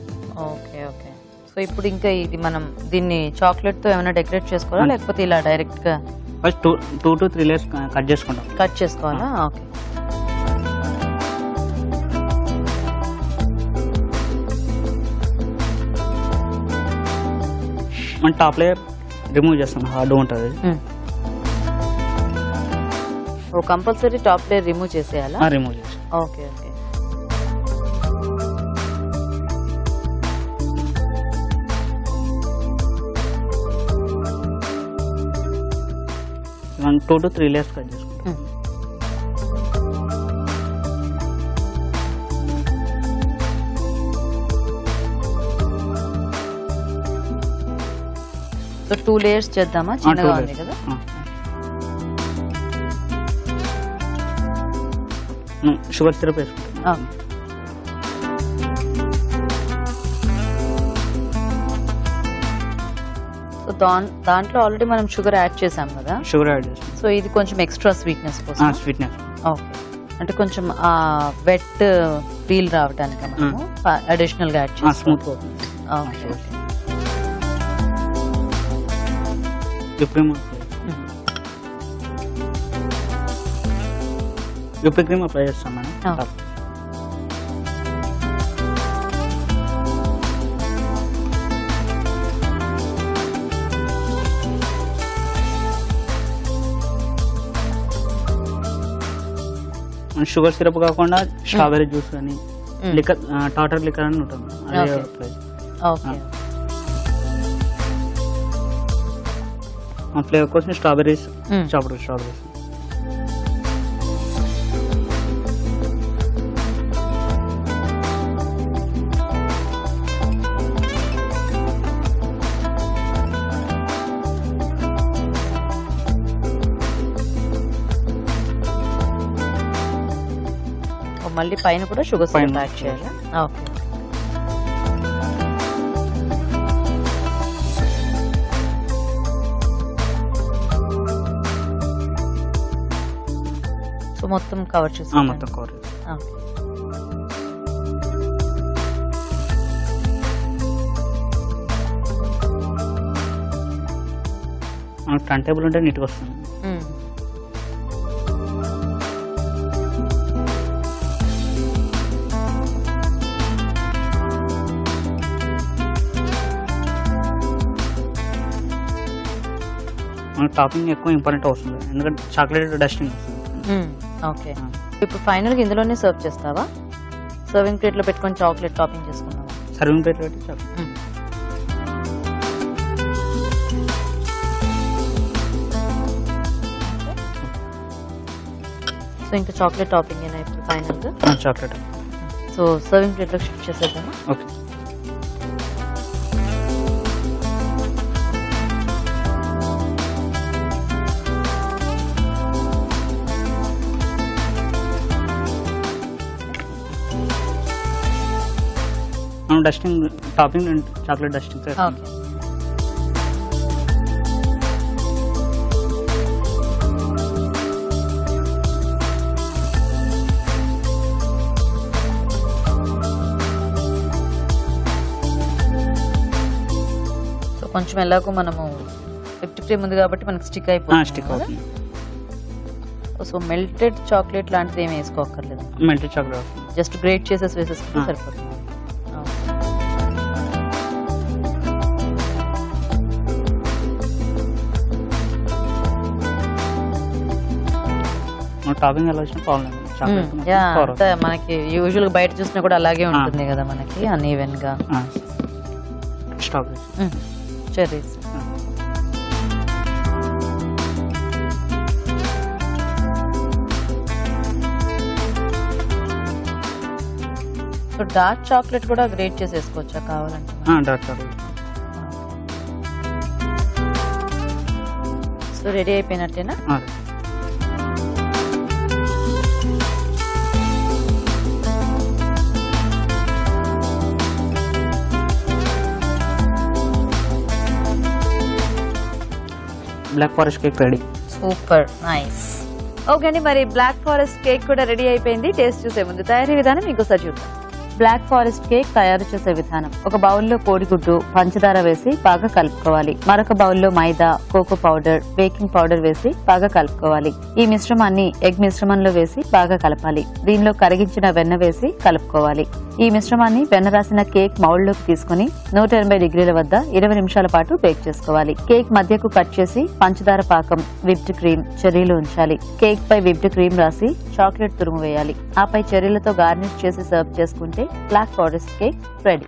S1: ఓకే ఓకే, సో ఇప్పుడు ఇంకా ఇది మనం దీన్ని చాక్లెట్ తో ఏమైనా డెకరేట్ చేసుకోవాలా, లేకపోతే ఇలా డైరెక్ట్ గా?
S4: ఫస్ట్ 2 to 3 layers కట్ చేసుకుంటాం.
S1: కట్ చేసుకోవాలా? ఓకే,
S4: మన టాప్ లేయర్ రిమూవ్ చేస్తాం, హార్డ్ ఉంటుంది.
S1: Oh, compulsory top layer remove చేసేయాలా?
S4: రిమూవ్ చేసి.
S1: Okay okay,
S4: 2 to 3 layers cut చేసుకుంటాం.
S1: సో 2 layers చేద్దామా? చిన్నగా ఉంది కదా.
S4: షుగర్ సిరప్ వేసుకుంటాం.
S1: సో దాంట్లో ఆల్రెడీ మనం షుగర్ యాడ్ చేసాం కదా.
S4: షుగర్ యాడ్ చేస్తాం.
S1: సో ఇది కొంచెం ఎక్స్ట్రా స్వీట్నెస్ కోసం.
S4: స్వీట్నెస్.
S1: ఓకే, అంటే కొంచెం ఆ వెట్ ఫీల్ రావడానికి మనము అడిషనల్ గా యాడ్ చేస్తాం.
S4: స్మూత్ అవుతుంది.
S1: Okay okay,
S4: whipping cream apply చేస్తాం మేడం. షుగర్ సిరప్ కాకుండా స్ట్రాబెర్రీ జ్యూస్ కానీ లిక్కర్, టాటర్ లిక్కర్ అని ఉంటుంది. ఫ్లేవర్ కోసం స్ట్రాబెర్రీస్, చాప్డ్ స్ట్రాబెర్రీస్.
S1: మళ్ళీ పైన కూడా షుగర్ సిరప్ యాడ్ చేయాలి. ఓకే, సో మొత్తం కవర్ చేస్తాం.
S4: మొత్తం కవర్. టర్న్ టేబుల్ ఉంటే నీట్గా వస్తుంది. టాపింగ్ ఎక్కువ ఇంపార్టెంట్ అవుతుంది, ఎందుకంటే చాక్లెట్ డస్టింగ్ వస్తుంది.
S1: ఓకే, ఇప్పుడు ఫైనల్గా ఇందులోనే సర్వ్ చేస్తావా? సర్వింగ్ ప్లేట్లో పెట్టుకొని చాక్లెట్ టాపింగ్ చేసుకున్నావా?
S4: సర్వింగ్ ప్లేట్లో పెట్టి చాక్లెట్.
S1: సో ఇంకా చాక్లెట్ టాపింగ్ అయినా ఇప్పుడు ఫైనల్ గా
S4: చాక్లెట్.
S1: సో సర్వింగ్ ప్లేట్ లో షిఫ్ట్ చేసేద్దామా?
S4: Okay. Dusting topping chocolate dusting.
S1: Okay. So కొంచెం ఎలాగో మనము విప్డ్ క్రీమ్ ఉంది కాబట్టి మనకి స్టిక్ అయిపోతుంది.
S4: స్టిక్ అవుతుంది.
S1: సో మెల్టెడ్ చాక్లెట్ లాంటిది ఏమి వేసుకోక్కర్లేదు,
S4: మెల్టెడ్ చాక్లెట్
S1: జస్ట్ గ్రేట్ చేసేసి వేసేసుకుంటే సరిపోతుంది.
S4: టాపింగ్ ఎలా వచ్చినా ప్రాబ్లం.
S1: మనకి యూజువల్ గా బయట చూసినా కూడా అలాగే ఉంటుంది కదా మనకి అన్ఈవెన్ గా.
S4: Strawberries,
S1: cherries. So dark chocolate కూడా గ్రేట్ చేసేసుకోవచ్చా కావాలంటే?
S4: Dark chocolate.
S1: సో రెడీ అయిపోయినట్టేనా?
S4: Black forest cake ready.
S1: Super nice. Okay అండి, మరి బ్లాక్ ఫారెస్ట్ కేక్ కూడా రెడీ అయిపోయింది. టేస్ట్ చూసే ముందు తయారీ విధానం ఇంకోసారి చూద్దాం. బ్లాక్ ఫారెస్ట్ కేక్ తయారు చేసే విధానం: ఒక బౌల్లో కోడిగుడ్డు, పంచదార వేసి బాగా కలుపుకోవాలి. మరొక బౌల్లో మైదా, కోకో పౌడర్, బేకింగ్ పౌడర్ వేసి బాగా కలుపుకోవాలి. ఈ మిశ్రమాన్ని ఎగ్ మిశ్రమంలో వేసి బాగా కలపాలి. దీనిలో కరిగించిన వెన్న వేసి కలుపుకోవాలి. ఈ మిశ్రమాన్ని వెన్న రాసిన కేక్ మౌల్డ్ లోకి తీసుకుని 180 డిగ్రీల వద్ద 20 నిమిషాల పాటు బేక్ చేసుకోవాలి. కేక్ మధ్యకు కట్ చేసి పంచదార పాకం, విప్డ్ క్రీమ్, చెర్రీలు ఉంచాలి. కేక్ పై విప్డ్ క్రీమ్ రాసి చాక్లెట్ తురుము వేయాలి. ఆపై చెర్రీలతో గార్నిష్ చేసి సర్వ్ చేసుకుంటే black forest cake ready.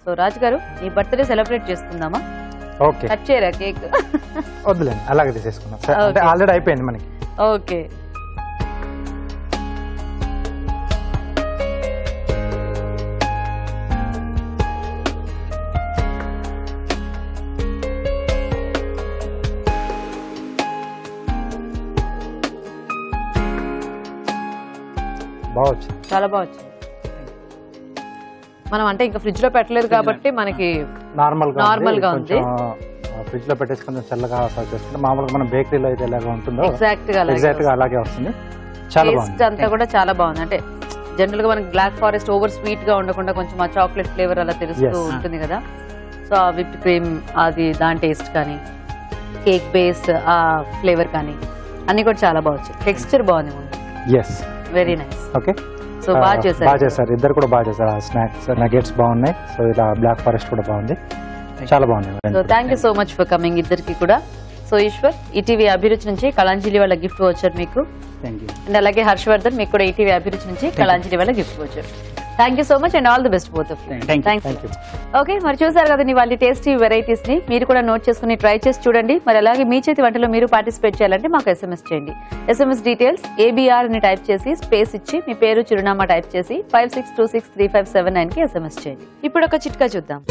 S1: So Raj గారు, ఈ బర్త్డే సెలబ్రేట్ చేసుకుందామా?
S2: ఓకే.
S1: కట్ చేయరా కేక్?
S2: వద్దులేండి, అలాగే తీసేసుకున్నాం. అంటే ఆల్రెడీ అయిపోయింది మనకి.
S1: ఓకే.
S2: బాగా వచ్చింది,
S1: చాలా బాగా వచ్చింది. మనం అంటే ఇంకా ఫ్రిడ్జ్ లో పెట్టలేదు కాబట్టి మనకి నార్మల్ గా ఉంది.
S2: ఫ్రిడ్జ్ లో పెట్టేసి కొంచెం చల్లగా సర్వ్ చేసుకుంటే మామూలుగా మనం బేకరీలో అయితే ఎలాగా ఉంటుందో
S1: ఎగ్జాక్ట్
S2: గా అలాగే వస్తుంది. చాలా బాగుంది.
S1: అంతా కూడా చాలా బాగుంది. అంటే జనరల్ గా మనకి బ్లాక్ ఫారెస్ట్ ఓవర్ స్వీట్ గా ఉండకుండా కొంచెం ఆ చాక్లెట్ ఫ్లేవర్ అలా తెలుస్తూ ఉంటుంది కదా. సో ఆ విప్డ్ క్రీమ్ అది దాని టేస్ట్ కానీ, కేక్ బేస్ ఆ ఫ్లేవర్ కానీ అన్ని కూడా చాలా బాగుంది. టెక్స్చర్ బాగుంది. Very nice.
S2: ఓకే.
S1: సో బాగా చేశారు.
S2: ఇద్దరు కూడా బాగా చేశారు. స్నాక్స్ నగెట్స్ బాగున్నాయి. సో ఇలా బ్లాక్ ఫారెస్ట్ కూడా బాగుంది, చాలా బాగుంది.
S1: So thank you so much for coming ఇద్దరికి కూడా. సో ఈశ్వర్, ఈటీవీ అభిరుచి నుంచి కళాంజలి వాళ్ళ గిఫ్ట్ వచ్చారు మీకు. అండ్ అలాగే హర్షవర్ధన్, మీకు కూడా ఈటీవీ అభిరుచి నుంచి కళాంజలి వాళ్ళ గిఫ్ట్ వచ్చారు. Thank you so much and all the best both of you. Thank you. Okay, మరి చూసారు కదండి వాళ్ళ టేస్టీ వెరైటీస్ ని. మీరు కూడా నోట్ చేసుకుని ట్రై చేసి చూడండి. మరి అలాగే మీ చేతి వంటలో మీరు పార్టిసిపేట్ చేయాలంటే మాకు SMS చేయండి. SMS డీటెయిల్స్ ABR అని టైప్ చేసి స్పేస్ ఇచ్చి మీ పేరు చిరునామా టైప్ చేసి 56263579 కి SMS చేయండి. ఇప్పుడు ఒక చిట్కా చూద్దాం.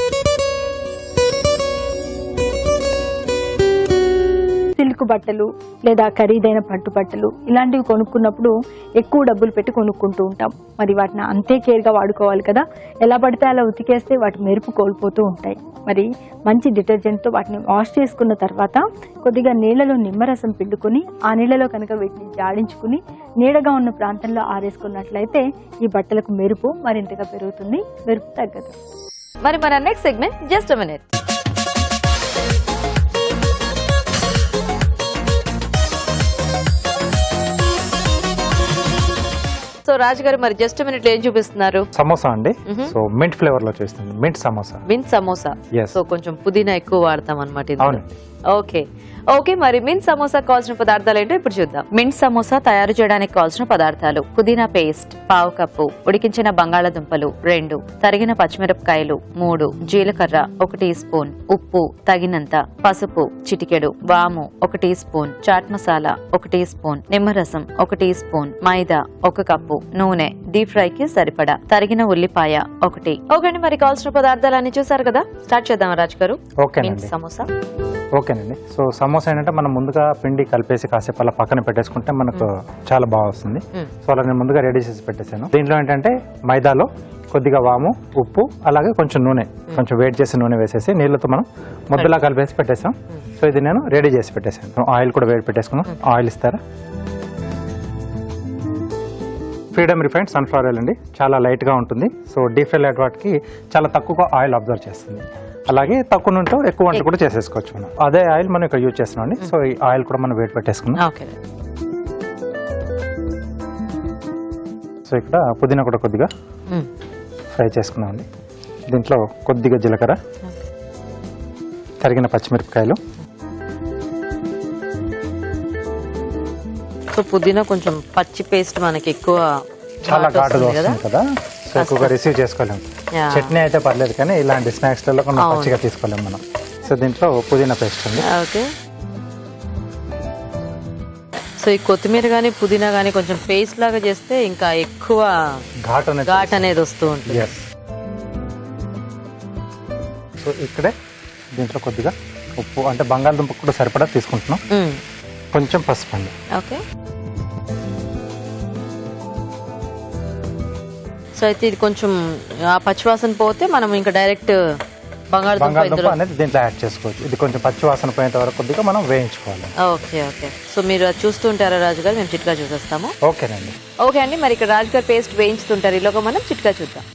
S3: సిల్క్ బట్టలు లేదా ఖరీదైన పట్టు బట్టలు ఇలాంటివి కొనుక్కున్నప్పుడు ఎక్కువ డబ్బులు పెట్టి కొనుక్కుంటూ ఉంటాం. మరి వాటిని అంతే కేర్గా వాడుకోవాలి కదా. ఎలా పడితే అలా ఉతికేస్తే వాటి మెరుపు కోల్పోతూ ఉంటాయి. మరి మంచి డిటర్జెంట్తో వాటిని వాష్ చేసుకున్న తర్వాత కొద్దిగా నీళ్లలో నిమ్మరసం పిండుకొని ఆ నీళ్లలో కనుక వీటిని జాడించుకుని నీడగా ఉన్న ప్రాంతంలో ఆరేసుకున్నట్లయితే ఈ బట్టలకు మెరుపు మరింతగా పెరుగుతుంది, మెరుపు తగ్గదు.
S1: మరి మన next segment just a minute. So Raju garu, మరి జస్ట్ మినిట్ ఏం చూపిస్తున్నారు?
S2: సమోసా అండి. సో మింట్ ఫ్లేవర్ లో చేస్తుంది. Mint samosa.
S1: Mint samosa. So కొంచెం పుదీనా ఎక్కువ వాడతాం అన్నమాట. ఓకే, ఓకే, మరి మింట్ సమోసా కావాల్సిన పదార్థాలు ఏంటో ఇప్పుడు చూద్దాం. మింట్ సమోసా తయారు చేయడానికి కావాల్సిన పదార్థాలు: పుదీనా పేస్ట్ పావు కప్పు, ఉడికించిన బంగాళాదుంపలు 2, తరిగిన పచ్చిమిరపకాయలు 3, జీలకర్ర 1 టీ స్పూన్, ఉప్పు తగినంత, పసుపు చిటికెడు, వాము 1 teaspoon, chaat masala 1 teaspoon, నిమ్మరసం 1 టీ స్పూన్, మైదా 1 కప్పు, నూనె డీప్ ఫ్రై కి సరిపడా, తరిగిన ఉల్లిపాయ 1. ఓకే అండి, మరి కావాల్సిన పదార్థాలన్నీ చూసారు కదా, స్టార్ట్ చేద్దాం రాజు గారు. మింట్ సమోసా.
S2: ఓకేనండి. సో సమోసా ఏంటంటే మనం ముందుగా పిండి కలిపేసి కాసేపు అలా పక్కన పెట్టేసుకుంటే మనకు చాలా బాగా వస్తుంది. సో అలా నేను ముందుగా రెడీ చేసి పెట్టేశాను. దీంట్లో ఏంటంటే మైదాలో కొద్దిగా వాము, ఉప్పు, అలాగే కొంచెం నూనె, కొంచెం వేడి చేసి నూనె వేసేసి నీళ్ళతో మనం ముద్దలా కలిపేసి పెట్టేసాం. సో ఇది నేను రెడీ చేసి పెట్టేశాను. ఆయిల్ కూడా వేడి పెట్టేసుకున్నాం. ఆయిల్ ఇస్తారా? ఫ్రీడమ్ రిఫైన్డ్ సన్ఫ్లవర్ ఆయిల్ అండి. చాలా లైట్గా ఉంటుంది. సో డీప్ ఫ్రై వాటికి చాలా తక్కువ ఆయిల్ అబ్జర్వ్ చేస్తుంది. అలాగే తక్కువ నుండి ఎక్కువ వంట కూడా చేసేసుకోవచ్చు మనం. అదే ఆయిల్ మనం ఇక్కడ యూజ్ చేస్తున్నాం అండి. సో ఈ ఆయిల్ కూడా మనం వేడి పెట్టేసుకున్నాం. సో ఇక్కడ పుదీనా కూడా కొద్దిగా ఫ్రై చేసుకున్నాం అండి. దీంట్లో కొద్దిగా జీలకర్ర, తరిగిన పచ్చిమిరపకాయలు.
S1: సో పుదీనా కొంచెం పచ్చి పేస్ట్ మనకి ఎక్కువ
S2: చాలా ఘాటుగా వస్తుంది కదా, సో ఎక్కువగా రిసీవ్ చేసుకోలేము. చట్నీ అయితే పర్లేదు, కానీ ఇలాంటి స్నాక్స్ లలో కొంచెం పచ్చిగా తీసుకోలేము మనం. సో దీంట్లో పుదీనా పేస్ట్ ఉంది.
S1: ఓకే. సో ఈ కొత్తిమీర గానీ పుదీనా గానీ కొంచెం పేస్ట్ లాగా చేస్తే ఇంకా ఎక్కువ ఘాట్ అనేది వస్తూ ఉంటుంది.
S2: సో ఇక్కడే దీంట్లో కొద్దిగా ఉప్పు, అంటే బంగాళదుంప కూడా సరిపడా తీసుకుంటున్నాం. కొంచెం పసుపు అండి.
S1: ఓకే. సో అయితే ఇది కొంచెం ఆ పచ్చివాసన పోతే మనం ఇంకా డైరెక్ట్
S2: బంగాళదుంప అనేది దీంట్లో యాడ్ చేసుకోవచ్చు. ఇది కొంచెం పచ్చివాసన పోయేంత వరకు కొద్దిగా మనం వేయించుకోవాలి.
S1: Okay okay. సో మీరు చూస్తుంటారా రాజు గారు? మేము చిట్కా చూసేస్తాము.
S2: ఓకేనండి.
S1: ఓకే అండి, మరి ఇక్కడ రాజు గారు పేస్ట్ వేయించుతుంటారు, ఈలోగా మనం చిట్కా చూద్దాం.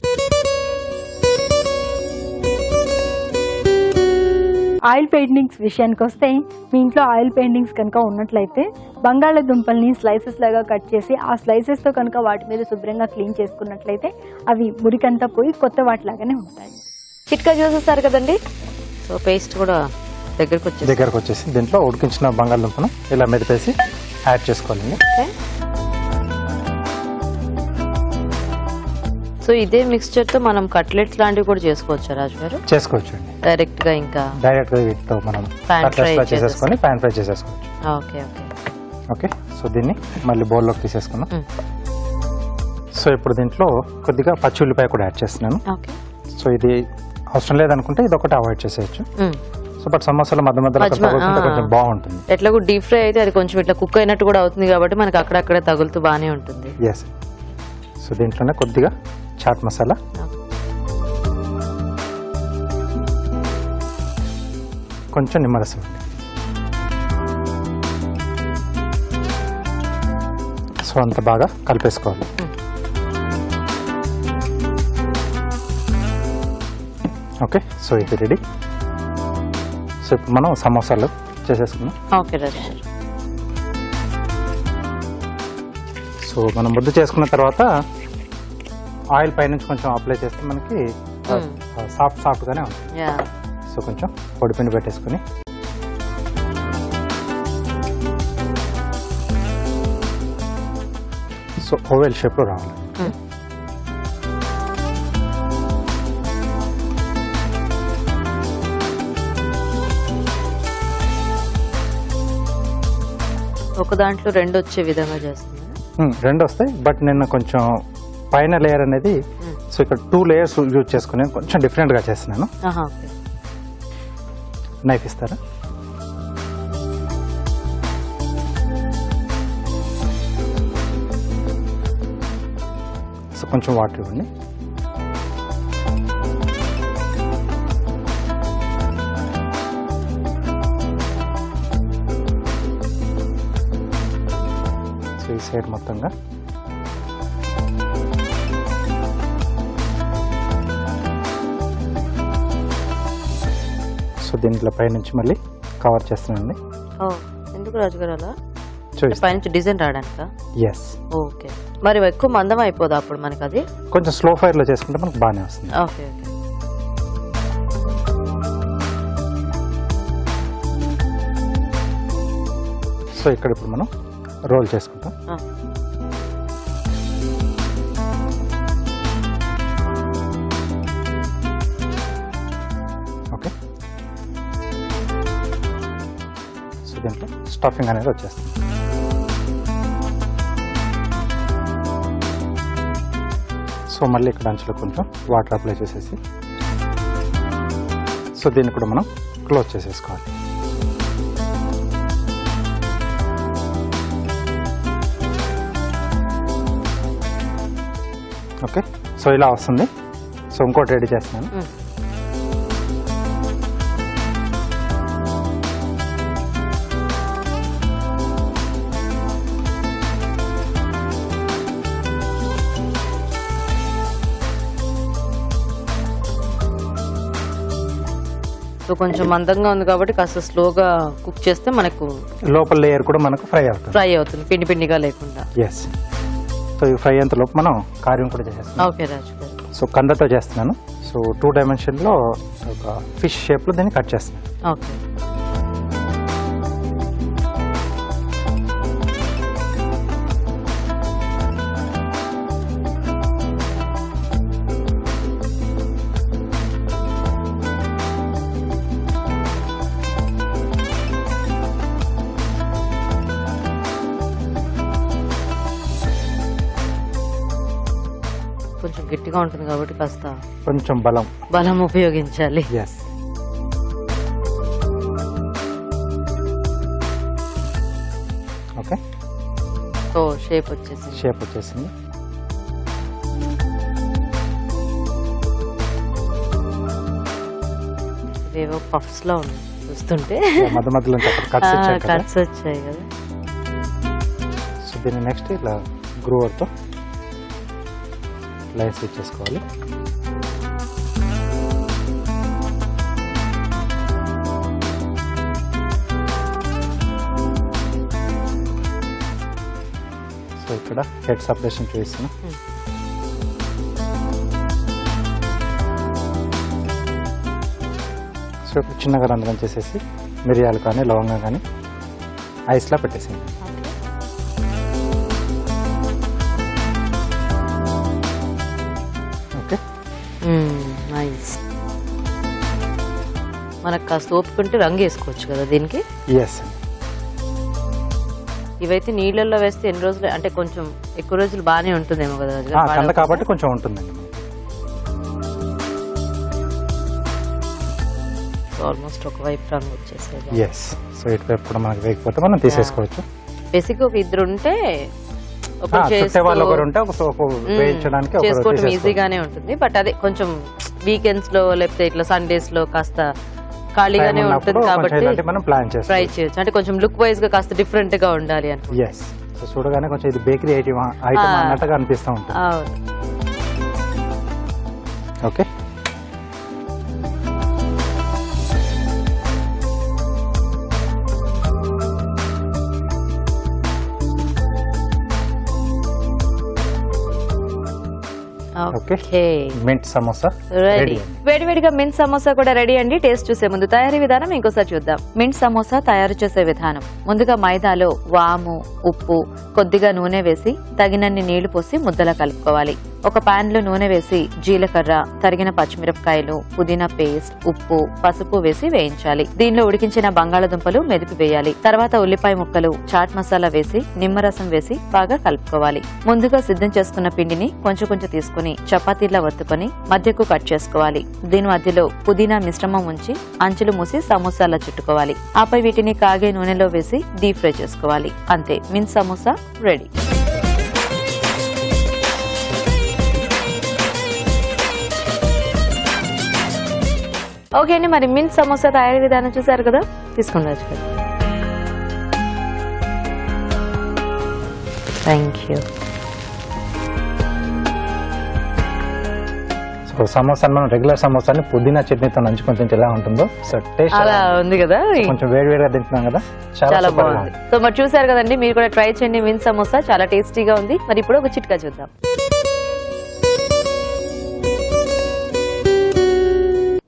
S3: ఆయిల్ పెయింటింగ్స్ విషయానికి వస్తే, మీ ఇంట్లో ఆయిల్ పెయింటింగ్స్ కనుక ఉన్నట్లయితే బంగాళాదుంపల్ని స్లైసెస్ లాగా కట్ చేసి ఆ స్లైసెస్తో కనుక వాటి మీద శుభ్రంగా క్లీన్ చేసుకున్నట్లయితే అవి మురికంతా పోయి కొత్త వాటిలాగానే ఉంటాయి.
S1: చిట్కా చూసేస్తారు కదండి. సో పేస్ట్ కూడా దగ్గరకు
S2: వచ్చేసి దీంట్లో ఉడికించిన బంగాళదుంపను ఇలా మెదిపేసి యాడ్ చేసుకోవాలండి.
S1: సో ఇదే మిక్స్చర్ తో మనం కట్లెట్స్ లాంటివి కూడా చేసుకోవచ్చు రాజు గారు?
S2: చేసుకోవచ్చు అండి.
S1: డైరెక్ట్ గా
S2: వీటితో మనం కట్లెట్స్ చేసేసుకొని పాన్ ఫ్రై చేసేసుకోవచ్చు.
S1: Okay okay
S2: okay. సో దీన్ని మళ్ళీ బౌల్లోకి తీసేసుకున్నాం. సో ఇప్పుడు దీంట్లో కొద్దిగా పచ్చి ఉల్లిపాయ కూడా యాడ్ చేస్తున్నాను. సో ఇది అవసరం లేదనుకుంటే ఇది ఒకటి అవాయిడ్ చేసేయచ్చు. సో బట్ సమోసాలో మధ్య మధ్యలో కొంచెం బాగుంటుంది.
S1: ఎట్లా కూడా డీప్ ఫ్రై అయితే అది కొంచెం ఇట్లా కుక్ అయినట్టు కూడా అవుతుంది కాబట్టి మనకి అక్కడక్కడ తగులుతూ బాగానే ఉంటుంది.
S2: ఎస్. సో దీంట్లోనే కొద్దిగా చాట్ మసాలా, కొంచెం నిమ్మరసం. సో అంత బాగా కలిపేసుకోవాలి. ఓకే. సో ఇది రెడీ. సో ఇప్పుడు మనం సమోసాలు చేసేసుకున్నాం.
S1: ఓకే రాజు.
S2: సో మనం ముద్ద చేసుకున్న తర్వాత ఆయిల్ పైనుంచి కొంచెం అప్లై చేస్తే మనకి సాఫ్ట్ గానే ఉంటుంది. సో కొంచెం పొడిపిండి పెట్టేసుకుని సో ఓవెల్ షేప్ లో రావాలి.
S1: ఒక దాంట్లో 2 వచ్చే విధంగా చేస్తుంది.
S2: 2 వస్తాయి, బట్ నేను కొంచెం పైన లేయర్ అనేది సో ఇక్కడ 2 లేయర్స్ యూజ్ చేసుకుని కొంచెం డిఫరెంట్ గా చేస్తున్నాను. నైఫ్ ఇస్తారా? సో కొంచెం వాటర్ ఇవ్వండి. సో ఈ సైడ్ మొత్తంగా సో దీంట్లో పైనుంచి మళ్ళీ కవర్ చేస్తున్నానండి.
S1: ఎందుకు రాజుగారు అలా పైనుంచి డిజైన్ రావడానికా?
S2: ఎస్.
S1: ఓకే. మరి ఎక్కువ మందం అయిపోదా అప్పుడు మనకి? అది
S2: కొంచెం స్లో ఫైర్ లో చేసుకుంటే మనకు బాగానే వస్తుంది.
S1: Okay okay.
S2: సో ఇక్కడ ఇప్పుడు మనం రోల్ చేసుకుంటాం. ఓకే, సో దీంట్లో స్టఫింగ్ అనేది వచ్చేస్తుంది. సో మళ్ళీ ఇక్కడ అంచులో కొంచెం వాటర్ అప్లై చేసేసి సో దీన్ని కూడా మనం క్లోజ్ చేసేసుకోవాలి. ఓకే, సో ఇలా వస్తుంది. సో ఇంకోటి రెడీ చేస్తున్నాను.
S1: సో కొంచెం మందంగా ఉంది కాబట్టి కాస్త స్లోగా కుక్ చేస్తే మనకు
S2: లోపల లేయర్ కూడా మనకు ఫ్రై అవుతుంది,
S1: పిండి పిండిగా లేకుండా.
S2: ఎస్, సో ఈ ఫ్రై అంత లోపు మనం కార్యం కూడా చేసేస్తాం.
S1: ఓకే రాజు గారు.
S2: సో కందతో చేస్తున్నాను. సో 2 డైమెన్షన్లో ఒక ఫిష్ షేప్లో దీన్ని కట్ చేస్తున్నాను.
S1: ఓకే, కొంచెం గట్టిగా ఉంటుంది కాబట్టి కాస్త
S2: కొంచెం
S1: బలం ఉపయోగించాలి.
S2: ఎస్, ఓకే,
S1: సో షేప్ వచ్చేసింది. ఇవేవో పఫ్స్ లో ఉన్నాయి చూస్తుంటే,
S2: మధ్య మధ్యలో
S1: కట్స్ వచ్చాయి కదా.
S2: సో దీన్ని నెక్స్ట్ ఇలా గ్రూవర్తో లైన్స్ ఇచ్చేసుకోవాలి. సో ఇక్కడ హెడ్ సపరేషన్ చూపిస్తున్నాం. సో ఇప్పుడు చిన్నగా రంధ్రం చేసేసి మిరియాలు కానీ లవంగా కానీ ఐస్లా పెట్టేసింది. Okay,
S1: nice. మనకు కాస్త ఓపుకుంటే రంగు వేసుకోవచ్చు కదా దీనికి.
S2: ఎస్,
S1: ఇవైతే నీళ్ళల్లో వేస్తే ఎన్ని రోజులు, అంటే కొంచెం ఎక్కువ రోజులు బాగానే ఉంటుందేమో కదా
S2: కంద కాబట్టి కొంచెం ఉంటుందండి.
S1: ఆల్మోస్ట్ ఒకవైపు రంగు వచ్చేసేది.
S2: ఎస్, సో ఇటువైపు కూడా మనకి వేయకపోతే మనం తీసేసుకోవచ్చు.
S1: బేసిక్ ఒక ఇద్దరు ఉంటే చేసుకోవడం ఈజీగానే ఉంటుంది. బట్ అదే కొంచెం వీకెండ్స్ లో లేకపోతే ఇట్లా సండేస్ లో కాస్త ఖాళీగానే ఉంటుంది కాబట్టి
S2: మనం ప్లాన్ చేస్తాం,
S1: ట్రై చేయొచ్చు. అంటే కొంచెం లుక్ వైజ్ గా కాస్త డిఫరెంట్ గా ఉండాలి అనుకుంటా.
S2: ఎస్, సో చూడగానే కొంచెం ఇది బేకరీ ఐటమ్ అన్నట్టుగా అనిపిస్తూ ఉంటుంది.
S1: అవును.
S2: Okay,
S1: okay,
S2: mint samosa
S1: ready. వేడివేడిగా మింట్ సమోసా కూడా రెడీ అండి. టేస్ట్ చూసే ముందు తయారీ విధానం ఇంకోసారి చూద్దాం. మింట్ సమోసా తయారు చేసే విధానం: ముందుగా మైదాలో వాము, ఉప్పు, కొద్దిగా నూనె వేసి తగినన్ని నీళ్లు పోసి ముద్దలా కలుపుకోవాలి. ఒక పాన్ లో నూనె వేసి జీలకర్ర, తరిగిన పచ్చిమిరపకాయలు, పుదీనా పేస్ట్, ఉప్పు, పసుపు వేసి వేయించాలి. దీనిలో ఉడికించిన బంగాళదుంపలు మెదిపి వేయాలి. తర్వాత ఉల్లిపాయ ముక్కలు, చాట్ మసాలా వేసి నిమ్మరసం వేసి బాగా కలుపుకోవాలి. ముందుగా సిద్ధం చేసుకున్న పిండిని కొంచెం కొంచెం తీసుకుని చపాతీలా వత్తుకొని మధ్యకు కట్ చేసుకోవాలి. దీని మధ్యలో పుదీనా మిశ్రమం ఉంచి అంచులు మూసి సమోసాలా చుట్టుకోవాలి. ఆపై వీటిని కాగే నూనెలో వేసి డీప్ ఫ్రై చేసుకోవాలి. అంతే, మింట్ సమోసా రెడీ. ఓకే అండి, మరి మింట్ సమోసా తయారీ విధానం చూసారు కదా, తీసుకుని రాజు గారు. Thank you.
S2: సో సమోసా మనం రెగ్యులర్ సమోసాని పుదీనా చట్నీతో నంచుకొని తింటే ఎలా ఉంటుందో సో టేస్ట్
S1: అలా ఉంది కదా,
S2: కొంచెం వేడివేడిగా తింటున్నాం కదా,
S1: చాలా బాగుంది. సో మరి చూసారు కదండి, మీరు కూడా ట్రై చేయండి. మింట్ సమోసా చాలా టేస్టీగా ఉంది. మరి ఇప్పుడు ఒక చిట్కా చూద్దాం.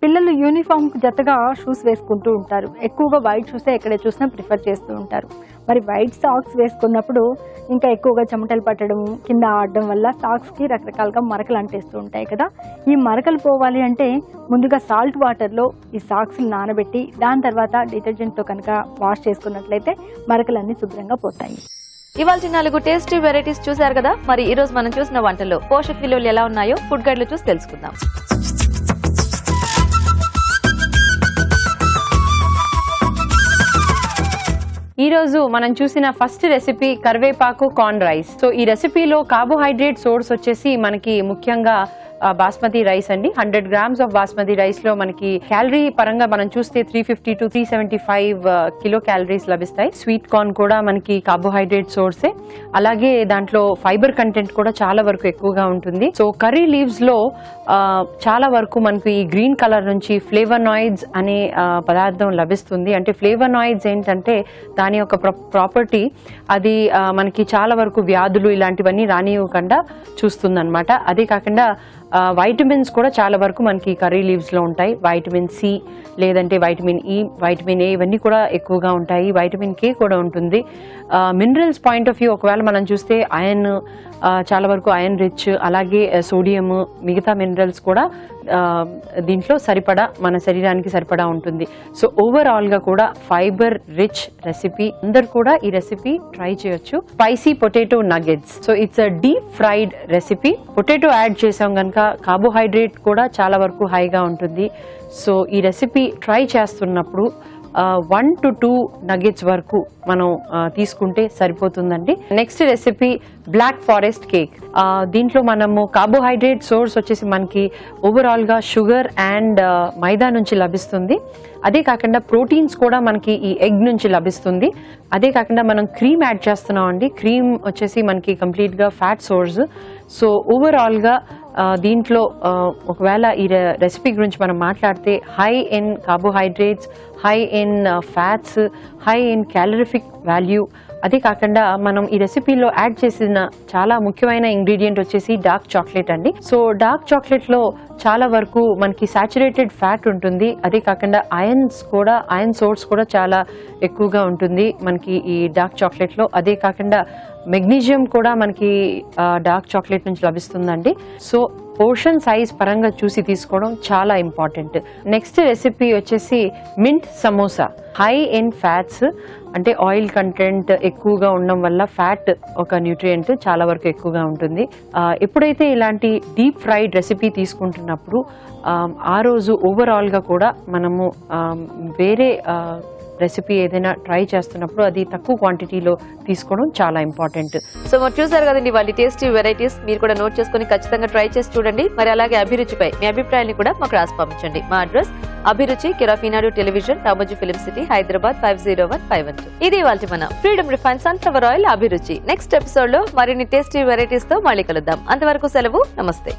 S3: పిల్లలు పిల్లలు యూనిఫామ్ కు జతగా షూస్ వేసుకుంటూ ఉంటారు. ఎక్కువగా వైట్ షూసే ఎక్కడ చూసినా ప్రిఫర్ చేస్తూ ఉంటారు. మరి వైట్ సాక్స్ వేసుకున్నప్పుడు ఇంకా ఎక్కువగా చెమటలు పట్టడం, కింద ఆడడం వల్ల సాక్స్ కి రకరకాలుగా మరకలు అంటేస్తూ ఉంటాయి కదా. ఈ మరకలు పోవాలి అంటే ముందుగా సాల్ట్ వాటర్లో ఈ సాక్స్ నానబెట్టి దాని తర్వాత డిటర్జెంట్తో కనుక వాష్ చేసుకున్నట్లయితే మరకలన్నీ శుభ్రంగా పోతాయి.
S1: ఇవాళ 4 టేస్టీ వెరైటీస్ చూసారు కదా. మరి ఈ రోజు మనం చూసిన వంటల్లో పోషక విలువలు ఎలా ఉన్నాయో ఫుడ్ గైడ్ లో చూసి తెలుసుకుందాం.
S5: ఈ రోజు మనం చూసిన ఫస్ట్ రెసిపీ కరివేపాకు కార్న్ రైస్. సో ఈ రెసిపీలో కార్బోహైడ్రేట్ సోర్స్ వచ్చేసి మనకి ముఖ్యంగా బాస్మతి రైస్ అండి. 100 grams ఆఫ్ బాస్మతి రైస్ లో మనకి క్యాలరీ పరంగా మనం చూస్తే 350 to 375 కిలో క్యాలరీస్ లభిస్తాయి. స్వీట్ కార్న్ కూడా మనకి కార్బోహైడ్రేట్ సోర్సే, అలాగే దాంట్లో ఫైబర్ కంటెంట్ కూడా చాలా వరకు ఎక్కువగా ఉంటుంది. సో కర్రీ లీవ్స్ లో చాలా వరకు మనకి ఈ గ్రీన్ కలర్ నుంచి ఫ్లేవనాయిడ్స్ అనే పదార్థం లభిస్తుంది. అంటే ఫ్లేవనాయిడ్స్ ఏంటంటే దాని యొక్క ప్రాపర్టీ అది మనకి చాలా వరకు వ్యాధులు ఇలాంటివన్నీ రానివ్వకుండా చూస్తుంది అనమాట. అదే కాకుండా వైటమిన్స్ కూడా చాలా వరకు మనకి కర్రీ లీవ్స్ లో ఉంటాయి. వైటమిన్ సి, లేదంటే వైటమిన్ ఈ, వైటమిన్ ఏ, ఇవన్నీ కూడా ఎక్కువగా ఉంటాయి. వైటమిన్ కే కూడా ఉంటుంది. మినరల్స్ పాయింట్ ఆఫ్ వ్యూ ఒకవేళ మనం చూస్తే ఐరన్, చాలా వరకు ఐరన్ రిచ్, అలాగే సోడియం, మిగతా మినరల్స్ కూడా దీంట్లో సరిపడా మన శరీరానికి సరిపడా ఉంటుంది. సో ఓవరాల్ గా కూడా ఫైబర్ రిచ్ రెసిపీ. అందరు కూడా ఈ రెసిపీ ట్రై చేయొచ్చు. Spicy potato nuggets. So it's a deep fried recipe. Potato add చేసాం కనుక కార్బోహైడ్రేట్ కూడా చాలా వరకు హైగా ఉంటుంది. సో ఈ రెసిపీ ట్రై చేస్తున్నప్పుడు 1 to 2 నగెట్స్ వరకు మనం తీసుకుంటే సరిపోతుందండి. Next recipe black forest cake. దీంట్లో మనము కార్బోహైడ్రేట్ సోర్స్ వచ్చేసి మనకి ఓవరాల్ గా షుగర్ అండ్ మైదా నుంచి లభిస్తుంది. అదే కాకుండా ప్రోటీన్స్ కూడా మనకి ఈ ఎగ్ నుంచి లభిస్తుంది. అదే కాకుండా మనం క్రీమ్ యాడ్ చేస్తున్నాం అండి. క్రీమ్ వచ్చేసి మనకి కంప్లీట్ గా ఫ్యాట్ సోర్స్. సో ఓవరాల్ గా దీంట్లో ఒకవేళ ఈ రెసిపీ గురించి మనం మాట్లాడితే high in carbohydrates, high in fats, high in calorific value. అదే కాకుండా మనం ఈ రెసిపీలో యాడ్ చేసిన చాలా ముఖ్యమైన ఇంగ్రీడియంట్ వచ్చేసి డార్క్ చాక్లెట్ అండి. సో డార్క్ చాక్లెట్ లో చాలా వరకు మనకి సాచురేటెడ్ ఫ్యాట్ ఉంటుంది. అదే కాకుండా ఐరన్ సోర్స్ కూడా చాలా ఎక్కువగా ఉంటుంది మనకి ఈ డార్క్ చాక్లెట్ లో. అదే కాకుండా మెగ్నీషియం కూడా మనకి డార్క్ చాక్లెట్ నుంచి లభిస్తుందండి. సో పోర్షన్ సైజ్ పరంగా చూసి తీసుకోవడం చాలా ఇంపార్టెంట్. నెక్స్ట్ రెసిపీ వచ్చేసి mint samosa. High in fats, అంటే ఆయిల్ కంటెంట్ ఎక్కువగా ఉండడం వల్ల ఫ్యాట్ ఒక న్యూట్రియంట్ చాలా వరకు ఎక్కువగా ఉంటుంది. ఎప్పుడైతే ఇలాంటి డీప్ ఫ్రైడ్ రెసిపీ తీసుకుంటున్నప్పుడు ఆ రోజు ఓవరాల్ గా కూడా మనము వేరే రెసిపీ ఏదైనా ట్రై చేస్తున్నప్పుడు అది తక్కువ క్వాంటిటీలో తీసుకోవడం చాలా ఇంపార్టెంట్.
S1: సో మరి చూసారు కదండి వాళ్ళ టేస్టీ వెరైటీస్. మీరు కూడా నోట్ చేసుకుని ఖచ్చితంగా ట్రై చేసి చూడండి. మరి అలాగే అభిరుచిపై మీ అభిప్రాయాన్ని కూడా మాకు రాసి పంపించండి. మా అడ్రస్ అభిరుచి, కిరాఫీనాడు television, Ramoji film city, Hyderabad 501512. ఇది వాళ్ళ మన freedom refine sunflower oil Abhiruchi. Next episode లో మరిన్ని టేస్టీ వెరైటీస్ తో మళ్ళీ కలుద్దాం. అంతవరకు సెలవు. నమస్తే.